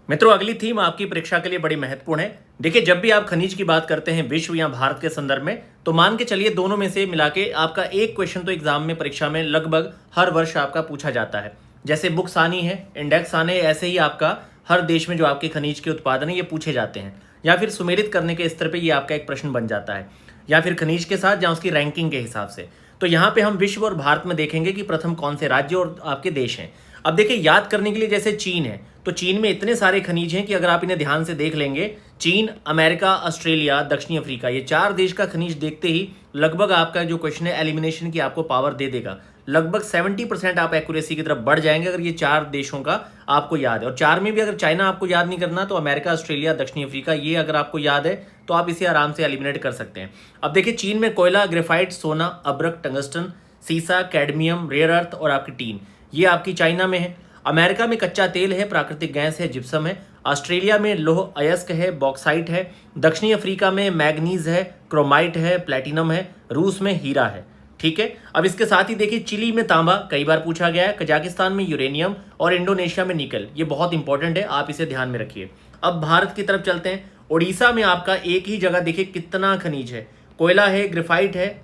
मित्रों, अगली थीम आपकी परीक्षा के लिए बड़ी महत्वपूर्ण है। देखिए, जब भी आप खनिज की बात करते हैं विश्व या भारत के संदर्भ में, तो मान के चलिए दोनों में से मिला के आपका एक क्वेश्चन तो एग्जाम में, परीक्षा में लगभग हर वर्ष आपका पूछा जाता है। जैसे बुक्स आनी है, इंडेक्स आने, ऐसे ही आपका हर देश में जो आपके खनिज के उत्पादन है ये पूछे जाते हैं, या फिर सुमेलित करने के स्तर पर ये आपका एक प्रश्न बन जाता है, या फिर खनिज के साथ या उसकी रैंकिंग के हिसाब से। तो यहाँ पे हम विश्व और भारत में देखेंगे कि प्रथम कौन से राज्य और आपके देश हैं। अब देखिए, याद करने के लिए जैसे चीन है, तो चीन में इतने सारे खनिज हैं कि अगर आप इन्हें ध्यान से देख लेंगे, चीन, अमेरिका, ऑस्ट्रेलिया, दक्षिणी अफ्रीका, ये 4 देश का खनिज देखते ही लगभग आपका जो क्वेश्चन है एलिमिनेशन की आपको पावर दे देगा। लगभग 70% आप एक्यूरेसी की तरफ बढ़ जाएंगे अगर ये 4 देशों का आपको याद है। और 4 में भी अगर चाइना आपको याद नहीं करना, तो अमेरिका, ऑस्ट्रेलिया, दक्षिणी अफ्रीका, ये अगर आपको याद है तो आप इसे आराम से एलिमिनेट कर सकते हैं। अब देखिए, चीन में कोयला, ग्रेफाइट, सोना, अब्रक, टंगस्टन, सीसा, कैडमियम, रेयर अर्थ और आपकी टीन, ये आपकी चाइना में है। अमेरिका में कच्चा तेल है, प्राकृतिक गैस है, जिप्सम है। ऑस्ट्रेलिया में लोह अयस्क है, बॉक्साइट है। दक्षिणी अफ्रीका में मैग्नीज है, क्रोमाइट है, प्लेटिनम है। रूस में हीरा है। ठीक है। अब इसके साथ ही देखिए, चिली में तांबा कई बार पूछा गया है, कजाकिस्तान में यूरेनियम और इंडोनेशिया में निकल। ये बहुत इंपॉर्टेंट है, आप इसे ध्यान में रखिए। अब भारत की तरफ चलते हैं। उड़ीसा में आपका एक ही जगह देखिए कितना खनिज है। कोयला है, ग्रेफाइट है,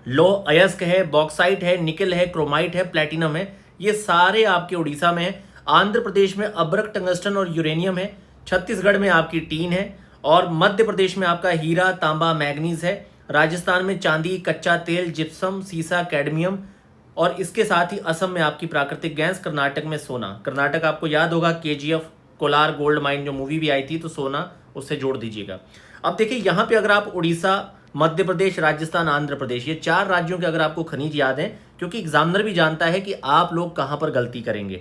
लोह अयस्क है, बॉक्साइट है, निकल है, क्रोमाइट है, प्लेटिनम है। ये सारे आपके उड़ीसा में है। आंध्र प्रदेश में अब्रक, टंगस्टन और यूरेनियम है। छत्तीसगढ़ में आपकी टीन है। और मध्य प्रदेश में आपका हीरा, तांबा, मैग्नीज है। राजस्थान में चांदी, कच्चा तेल, जिप्सम, सीसा, कैडमियम। और इसके साथ ही असम में आपकी प्राकृतिक गैस। कर्नाटक में सोना। कर्नाटक आपको याद होगा, केजीएफ, कोलार गोल्ड माइन जो मूवी भी आई थी, तो सोना उससे जोड़ दीजिएगा। अब देखिए, यहाँ पे अगर आप उड़ीसा, मध्य प्रदेश, राजस्थान, आंध्र प्रदेश, ये 4 राज्यों के अगर आपको खनिज याद हैं, क्योंकि एग्जामिनर भी जानता है कि आप लोग कहाँ पर गलती करेंगे।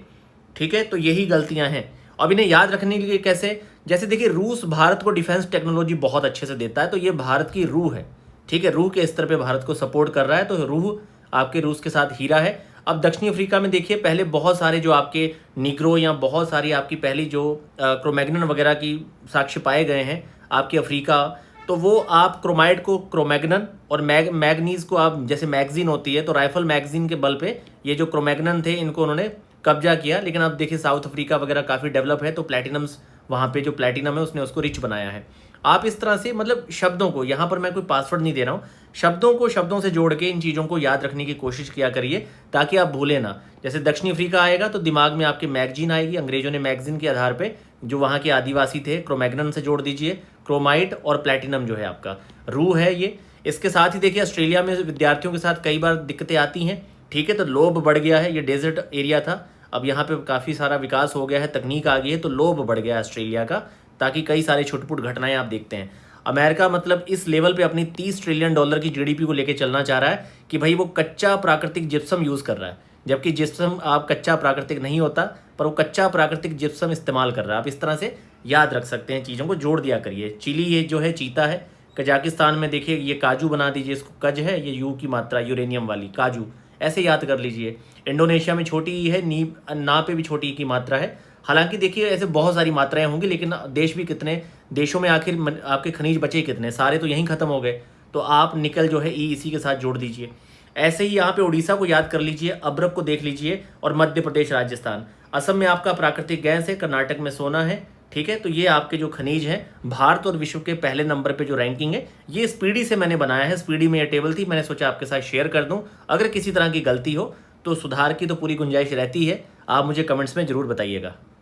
ठीक है, तो यही गलतियां हैं। अब इन्हें याद रखने के लिए कैसे, जैसे देखिए, रूस भारत को डिफेंस टेक्नोलॉजी बहुत अच्छे से देता है, तो ये भारत की रूह है। ठीक है, रूह के स्तर पे भारत को सपोर्ट कर रहा है, तो रूह आपके रूस के साथ हीरा है। अब दक्षिणी अफ्रीका में देखिए, पहले बहुत सारे जो आपके निग्रो या बहुत सारी आपकी पहली जो क्रोमैग्नन वगैरह की साक्ष्य पाए गए हैं आपके अफ्रीका, तो वो आप क्रोमाइड को क्रोमैग्नन और मैग्नीज को आप, जैसे मैगजीन होती है तो राइफल मैगजीन के बल पे ये जो क्रोमैग्नन थे इनको उन्होंने कब्जा किया। लेकिन अब देखिए, साउथ अफ्रीका वगैरह काफ़ी डेवलप है, तो प्लेटिनम्स वहाँ पे जो प्लेटिनम है उसने उसको रिच बनाया है। आप इस तरह से मतलब शब्दों को, यहाँ पर मैं कोई पासवर्ड नहीं दे रहा हूँ, शब्दों को शब्दों से जोड़ के इन चीज़ों को याद रखने की कोशिश किया करिए, ताकि आप भूलें ना। जैसे दक्षिणी अफ्रीका आएगा तो दिमाग में आपके मैगजीन आएगी, अंग्रेजों ने मैगजीन के आधार पर जो वहाँ के आदिवासी थे, क्रोमैग्नन से जोड़ दीजिए। क्रोमाइट और प्लेटिनम जो है आपका रूह है ये। इसके साथ ही देखिए, ऑस्ट्रेलिया में विद्यार्थियों के साथ कई बार दिक्कतें आती हैं। ठीक है, तो लोभ बढ़ गया है, ये डेजर्ट एरिया था, अब यहाँ पे काफ़ी सारा विकास हो गया है, तकनीक आ गई है, तो लोभ बढ़ गया है ऑस्ट्रेलिया का, ताकि कई सारे छुटपुट घटनाएं आप देखते हैं। अमेरिका मतलब इस लेवल पे अपनी $30 ट्रिलियन की जीडीपी को लेकर चलना चाह रहा है कि भाई वो कच्चा प्राकृतिक जिप्सम यूज़ कर रहा है, जबकि जिप्सम आप कच्चा प्राकृतिक नहीं होता, पर वो कच्चा प्राकृतिक जिप्सम इस्तेमाल कर रहा है। आप इस तरह से याद रख सकते हैं, चीज़ों को जोड़ दिया करिए। चिली ये जो है चीता है। कजाकिस्तान में देखिए, ये काजू बना दीजिए, इसको कज है, ये यू की मात्रा यूरेनियम वाली काजू, ऐसे याद कर लीजिए। इंडोनेशिया में छोटी ही है, नी ना पे भी छोटी की मात्रा है। हालांकि देखिए, ऐसे बहुत सारी मात्राएं होंगी, लेकिन देश भी कितने, देशों में आखिर आपके खनिज बचे कितने, सारे तो यहीं खत्म हो गए। तो आप निकल जो है ई इसी के साथ जोड़ दीजिए। ऐसे ही यहाँ पे उड़ीसा को याद कर लीजिए, अब्रक को देख लीजिए, और मध्य प्रदेश, राजस्थान। असम में आपका प्राकृतिक गैस है, कर्नाटक में सोना है। ठीक है, तो ये आपके जो खनिज हैं, भारत और विश्व के पहले नंबर पे जो रैंकिंग है, ये स्पीडी से मैंने बनाया है। स्पीडी में ये टेबल थी, मैंने सोचा आपके साथ शेयर कर दूं। अगर किसी तरह की गलती हो तो सुधार की तो पूरी गुंजाइश रहती है, आप मुझे कमेंट्स में जरूर बताइएगा।